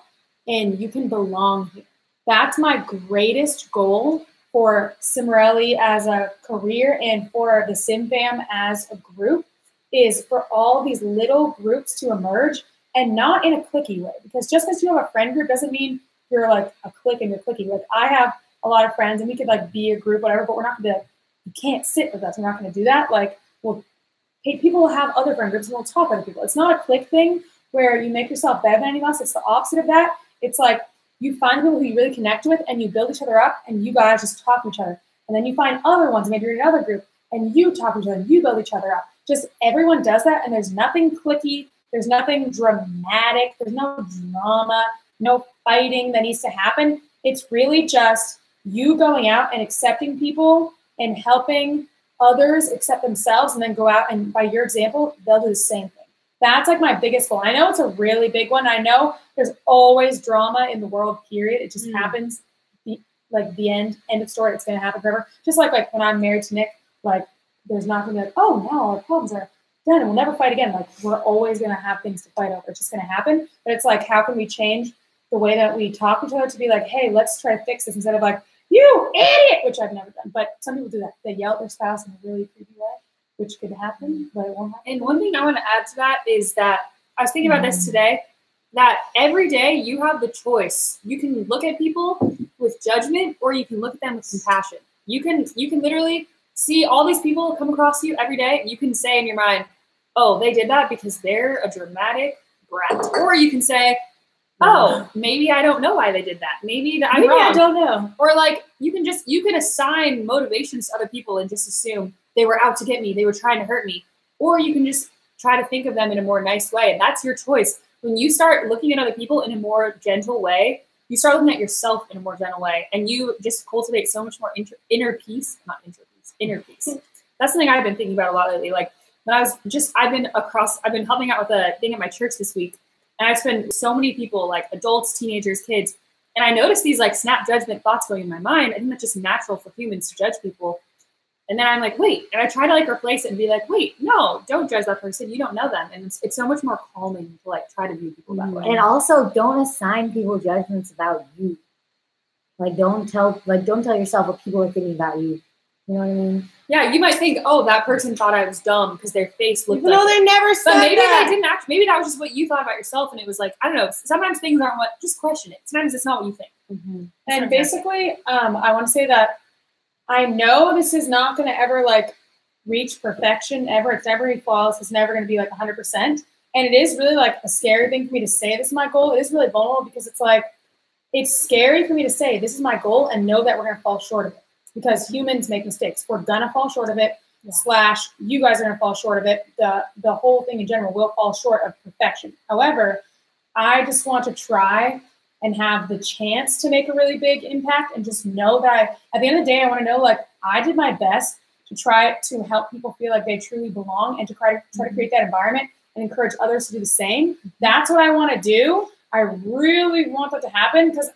and you can belong here. That's my greatest goal for Cimarelli as a career and for the Sim Fam as a group is for all these little groups to emerge and not in a cliquey way. Because just because you have a friend group doesn't mean you're like a clique and you're cliquey. Like I have a lot of friends and we could like be a group, whatever, but we're not going to be like, you can't sit with us. We're not going to do that. Like, well, people will have other friend groups and we'll talk to other people. It's not a clique thing where you make yourself better than anyone else. It's the opposite of that. It's like you find people who you really connect with and you build each other up and you guys just talk to each other. And then you find other ones, maybe you're in another group, and you talk to each other and you build each other up. Just everyone does that and there's nothing cliquey. There's nothing dramatic. There's no drama, no fighting that needs to happen. It's really just you going out and accepting people and helping others accept themselves and then go out and by your example, they'll do the same thing. That's like my biggest goal. I know it's a really big one. I know there's always drama in the world, period. It just happens. The end of story. It's going to happen forever. Just like when I'm married to Nick, like there's not going to be like, oh, now our problems are done and we'll never fight again. Like we're always going to have things to fight over. It's just going to happen. But it's like, how can we change the way that we talk to each other to be like, hey, let's try to fix this instead of like, you idiot, which I've never done. But some people do that. They yell at their spouse in a really creepy way, which could happen, but it won't happen. And one thing I want to add to that is that I was thinking about this today, that every day you have the choice. You can look at people with judgment or you can look at them with compassion. You can literally see all these people come across you every day. You can say in your mind, oh, they did that because they're a dramatic brat. Or you can say, oh, maybe I don't know why they did that. Maybe I'm wrong. I don't know. Or like you can assign motivations to other people and just assume they were out to get me. They were trying to hurt me. Or you can just try to think of them in a more nice way. And that's your choice. When you start looking at other people in a more gentle way you start looking at yourself in a more gentle way, and you just cultivate so much more inner peace. That's something I've been thinking about a lot lately. Like when I've been helping out with a thing at my church this week, and I've spent so many people, like adults, teenagers, kids, and I noticed these like snap judgment thoughts going in my mind. I think that's just natural for humans to judge people. And then I'm like, wait, and I try to like replace it and be like, wait, no, don't judge that person. You don't know them. And it's so much more calming to like try to view people that way. And also don't assign people judgments about you. Like don't tell yourself what people are thinking about you. You know what I mean? Yeah, you might think, oh, that person thought I was dumb because their face looked No, they never said but maybe that. they didn't actually. Maybe that was just what you thought about yourself, and it was like, I don't know. Sometimes things aren't what. Just question it. Sometimes it's not what you think. And basically, I want to say that I know this is not going to ever like reach perfection ever. It's never going to be flawless. It's never going to be like 100%. And it is really like a scary thing for me to say this is my goal. It is really vulnerable because it's like, it's scary for me to say this is my goal and know that we're going to fall short of it because humans make mistakes. We're going to fall short of it. / you guys are going to fall short of it. The whole thing in general will fall short of perfection. However, I just want to try and have the chance to make a really big impact and just know that at the end of the day, I want to know, like, I did my best to try to help people feel like they truly belong and to try to create that environment and encourage others to do the same. That's what I want to do. I really want that to happen because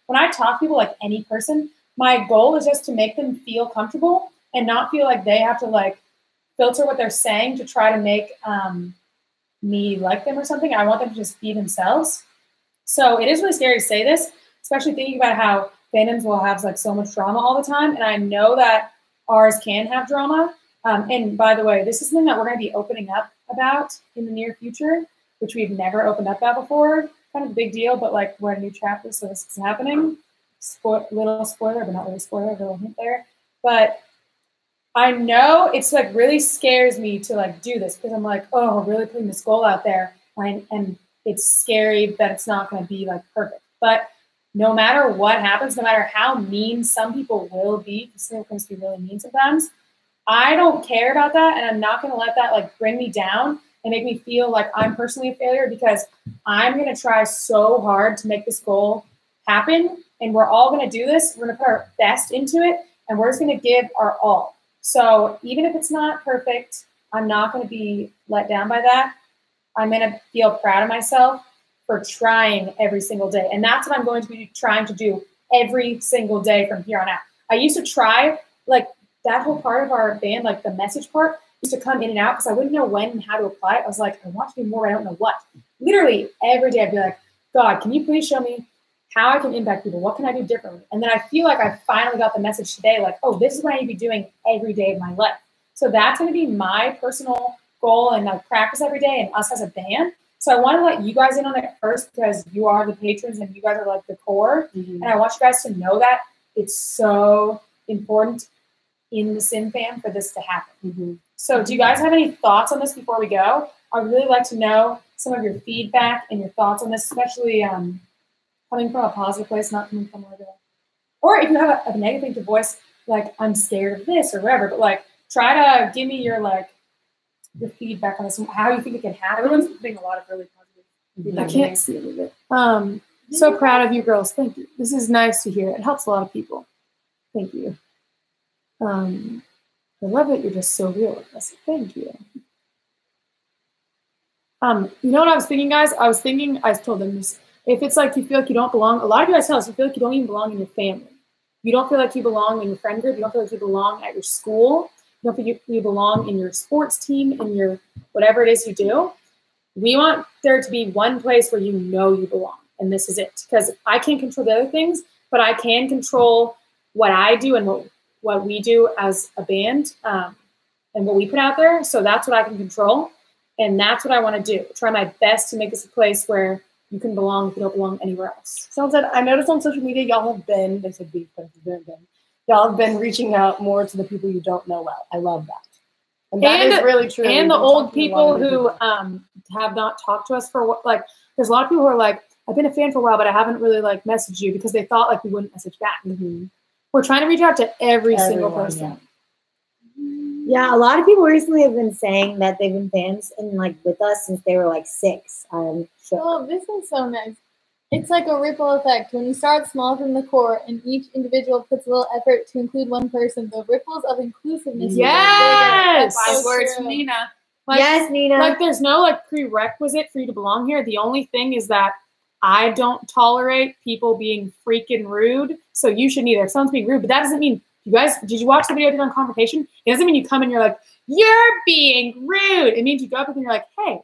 when I talk to people, like any person, my goal is just to make them feel comfortable and not feel like they have to like filter what they're saying to try to make me like them or something. I want them to just be themselves. So it is really scary to say this, especially thinking about how fandoms will have like so much drama all the time. And I know that ours can have drama. And by the way, this is something that we're going to be opening up about in the near future, which we've never opened up about before. Kind of a big deal, but like we're in a new chapter, so this is happening. Little spoiler, but not really spoiler, a little hint there. But I know it's like really scares me to like do this because I'm like, oh, we're really putting this goal out there. And it's scary that it's not going to be like perfect. But no matter what happens, no matter how mean some people will be, because some people can be really mean sometimes, I don't care about that. And I'm not going to let that like bring me down and make me feel like I'm personally a failure because I'm going to try so hard to make this goal happen. And we're all going to do this. We're going to put our best into it and we're just going to give our all. So even if it's not perfect, I'm not going to be let down by that. I'm going to feel proud of myself for trying every single day. And that's what I'm going to be trying to do every single day from here on out. I used to try, like, that whole part of our band, like the message part, used to come in and out because I wouldn't know when and how to apply it. I was like, I want to be more, I don't know what. Literally every day I'd be like, God, can you please show me how I can impact people? What can I do differently? And then I feel like I finally got the message today, like, oh, this is what I need to be doing every day of my life. So that's going to be my personal goal and I practice every day and us as a band. So I want to let you guys in on it first because you are the patrons and you guys are like the core. And I want you guys to know that it's so important in the Sim Fam for this to happen. So do you guys have any thoughts on this before we go? I'd really like to know some of your feedback and your thoughts on this, especially coming from a positive place, not coming from like or if you have a negative thing to voice, like I'm scared of this or whatever, but like try to give me your feedback on this, how you think it can happen. Everyone's putting a lot of really positive feedback. I can't see any of it. So proud of you girls. Thank you. This is nice to hear. It helps a lot of people. Thank you. I love that you're just so real with us. Thank you. You know what I was thinking, guys? I told them this. If it's like you feel like you don't belong, a lot of you guys tell us you feel like you don't even belong in your family. You don't feel like you belong in your friend group. You don't feel like you belong at your school. You don't feel like you belong in your sports team, in your whatever it is you do. We want there to be one place where you know you belong, and this is it. Because I can't control the other things, but I can control what I do and what we do as a band and what we put out there. So that's what I can control, and that's what I want to do. Try my best to make this a place where you can belong if you don't belong anywhere else. Sounds like I noticed on social media y'all have been, they said beef, but y'all have been reaching out more to the people you don't know well. I love that. And that is really true. And the old people who have not talked to us for what, like, there's a lot of people who are like, I've been a fan for a while, but I haven't really like messaged you because they thought like we wouldn't message back. We're trying to reach out to every single person. Yeah, a lot of people recently have been saying that they've been fans and like with us since they were like 6. Oh, this is so nice. It's like a ripple effect. When you start small from the core and each individual puts a little effort to include one person, the ripples of inclusiveness. Yes! That's so Five words true. from Nina. Like, Yes, Nina. Like, there's no like prerequisite for you to belong here. The only thing is that I don't tolerate people being freaking rude. So you shouldn't either. If someone's being rude, but that doesn't mean you guys. Did you watch the video I did on confrontation? It doesn't mean you come and you're like, you're being rude. It means you go up and you're like, hey,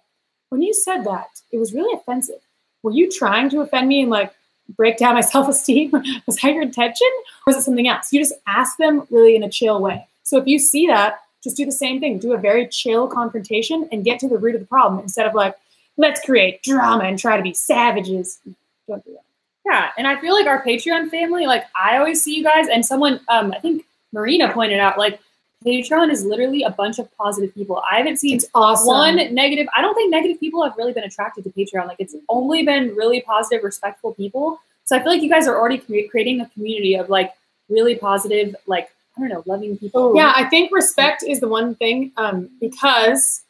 when you said that, it was really offensive. Were you trying to offend me and like break down my self-esteem? Was that your intention? Or was it something else? You just ask them really in a chill way. So if you see that, just do the same thing. Do a very chill confrontation and get to the root of the problem instead of like, let's create drama and try to be savages. Don't do that. Yeah, and I feel like our Patreon family, like I always see you guys, and someone, I think Marina pointed out, like Patreon is literally a bunch of positive people. I haven't seen one negative. I don't think negative people have really been attracted to Patreon. Like it's only been really positive, respectful people. So I feel like you guys are already creating a community of like really positive, like, I don't know, loving people. Yeah, I think respect is the one thing because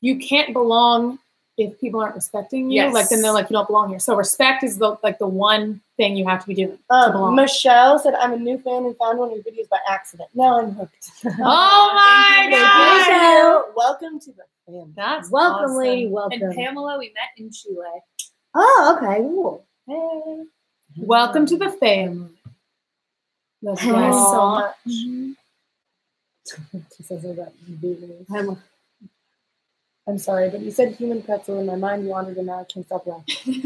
you can't belong if people aren't respecting you. Yes. Like then they're like, you don't belong here. So respect is the one thing you have to be doing to belong. Michelle said, I'm a new fan and found one of your videos by accident. Now I'm hooked. Oh my God. Michelle, welcome to the family. That's Welcome, awesome. lady. Welcome. And Pamela, we met in Chile. Oh, okay. Cool. Hey. Welcome to the family. Love you guys so Aw. much. She says about vegan. I'm sorry, but you said human pretzel and my mind wandered and now I can't stop laughing.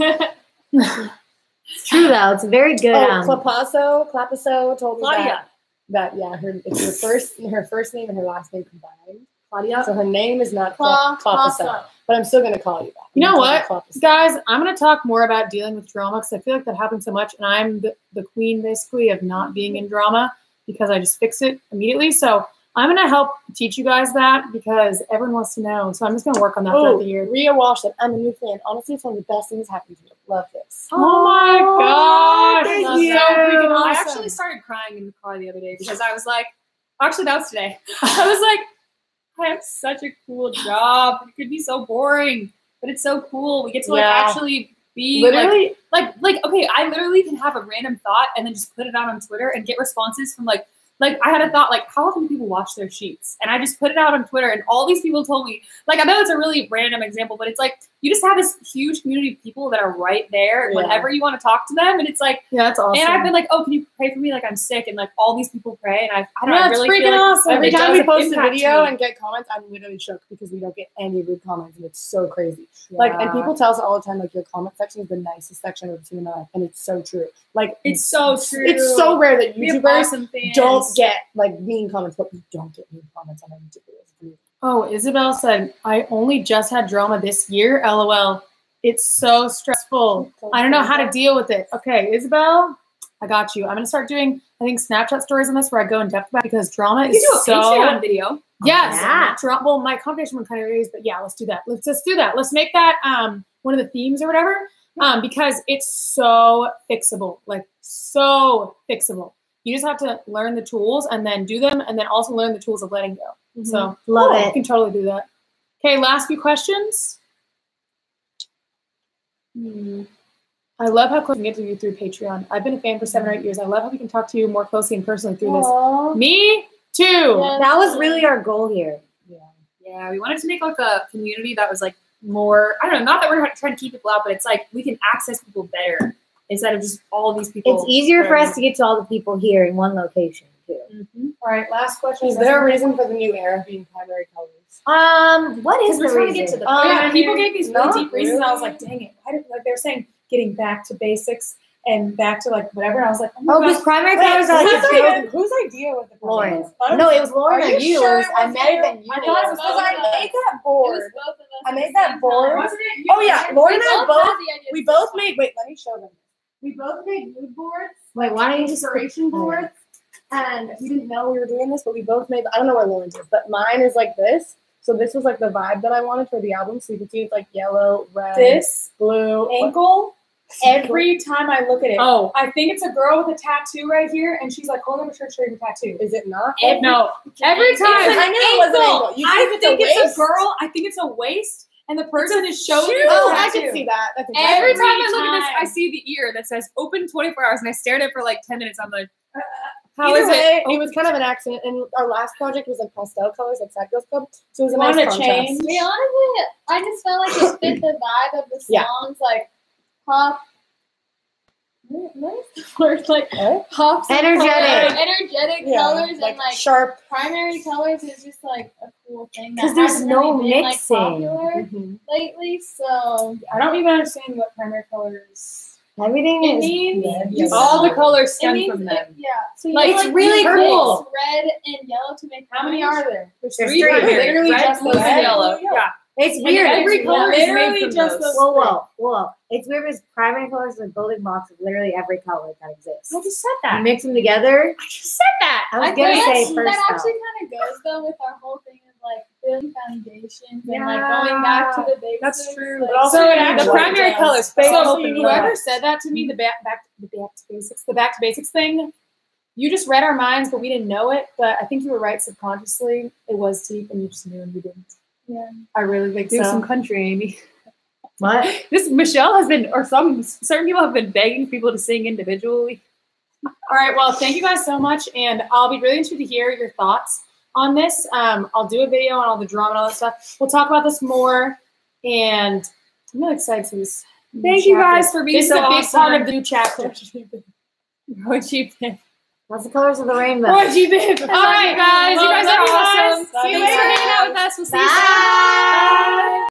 It's true though. It's a very good. Clapaso told me Claudia. that it's her first name and her last name combined. Claudia. So her name is not Clapaso, but I'm still gonna call you that. You know what, Clapaso. guys? I'm going to talk more about dealing with drama because I feel like that happens so much, and I'm the queen basically of not being in drama because I just fix it immediately. So I'm going to help teach you guys that because everyone wants to know. So I'm just going to work on that throughout the year. Rhea Walsh said, I'm a new fan. Honestly, it's one of the best things happened to me. Love this. Oh my gosh! thank That's you. so freaking I awesome. actually started crying in the car the other day because I was like, actually that was today. I was like, I have such a cool job. It could be so boring, but it's so cool. We get to like actually be Literally, like okay, I literally can have a random thought and then just put it out on Twitter and get responses from like I had a thought like, how often do people wash their sheets? And I just put it out on Twitter and all these people told me, like, I know it's a really random example, but it's like you just have this huge community of people that are right there whenever you want to talk to them. And it's like, yeah, that's awesome. and I've been like, oh, can you pray for me? Like I'm sick. And like all these people pray. And I don't know, I That's really freaking feel like awesome. every it time does we post a impact video me. and get comments, I'm literally shook because we don't get any rude comments, and it's so crazy. Like, and people tell us all the time, like, your comment section is the nicest section I've ever seen in my life, and it's so true. Like, It's so true. it's so rare that We have YouTubers awesome fans. don't get like mean comments, but we don't get mean comments on our YouTube videos. Oh, Isabel said, I only just had drama this year. LOL. It's so stressful. I don't know how to deal with it. Okay, Isabel, I got you. I'm going to start doing, I think, Snapchat stories on this where I go in depth about it because drama You is can do a so... Patreon video. Yes. Yeah. Well, my confirmation one kind of is, but yeah, let's do that. Let's just do that. Let's make that one of the themes or whatever because it's so fixable. Like, so fixable. You just have to learn the tools and then do them and then also learn the tools of letting go. So Love cool. it. You can totally do that. Okay, last few questions. I love how close we can get to you through Patreon. I've been a fan for 7 or 8 years. I love how we can talk to you more closely and personally through this. Me too. Yeah. That was really our goal here. Yeah, we wanted to make like a community that was like more, I don't know, not that we're trying to keep people out, but it's like we can access people better instead of just all these people. It's easier for us to get to all the people here in one location too. All right, last question. Is there a reason for the new era being primary colors? What is Because we're the trying to reason? get to the Yeah, people gave these really Not deep reasons. And I was really. like, dang it. Why did, like, they were saying getting back to basics and back to like whatever. And I was like, oh my Oh, gosh. because primary colors are like a Whose idea was the Lauren's. colors? No, it was Lauren Are or you you. sure It was, it I was might have you? been you. I thought it was Because I made that It board. was both of us. I at made the that same board. time. Wasn't it? Oh yeah, Lauren and I had both. the idea at We the both same made. Wait, let me show them. We both made mood boards. Wait, why don't you just Inspiration boards. And we didn't know we were doing this, but we both made. I don't know where Lauren's is, but mine is like this. So this was like the vibe that I wanted for the album. So you can see it's like yellow, red, This blue. ankle, every time I look at it, Oh, I think it's a girl with a tattoo right here, and she's like holding up a shirt showing her tattoo. Is it not? No, every time. I knew it was an ankle. You I think think it's a it's waist? a girl. I think it's a waist, and the person is showing you. Oh, the I tattoo. can see that. That's Every time I look Every at this, I time. see the ear that says open 24 hours, and I stared at it for like 10 minutes. I'm like, how Either is way, it? it was kind of an accident, and our last project was like pastel colors, like Sad Girls Club, so it was a Wanna nice contrast. change? To be honest, I just felt like it fit the vibe of the Yeah. songs, like pop. What is the word? Like What? pops, and Energetic. colors, energetic Yeah, colors, like and like sharp. primary colors is just like a cool thing. Because that there's hasn't no really been, mixing. Like, popular Mhm. lately, so I don't even understand what primary colors. Everything it is means Yes. All the colors it stem means from it- them. yeah. So you Like, know, it's really you cool. mix red and yellow to make How many orange. are there? There's There's three three. primary, Literally red, just blue, those. and yellow. Yeah. It's And weird. every color is Literally made from just those. those. Whoa. It's weird because primary colors is a building blocks of literally every color that exists. I just said You that. mix them together. I just said that. I was I gonna think say that first actually though. kind of goes though with our whole thing of like building foundations and like Yeah. going back to the basics. That's true. Like, But also, So it the actually primary does. colors. So So whoever said that to me, the back to basics thing, you just read our minds, but we didn't know it. But I think you were right subconsciously. It was deep, and you just knew and we didn't. Yeah. I really think do so. some country, Amy. What? This Michelle has been, or some certain people have been begging people to sing individually. All right. Well, thank you guys so much, and I'll be really interested to hear your thoughts on this. I'll do a video on all the drama and all that stuff. We'll talk about this more, and I'm really excited for this. new Thank you chapter. guys for being This is so a big awesome. part of the new chapter. What you been? What's the colors of the rainbow? What you been? All right, guys. You guys are awesome. See you Thanks for later. hanging out with us. We'll see you Bye. soon. Bye.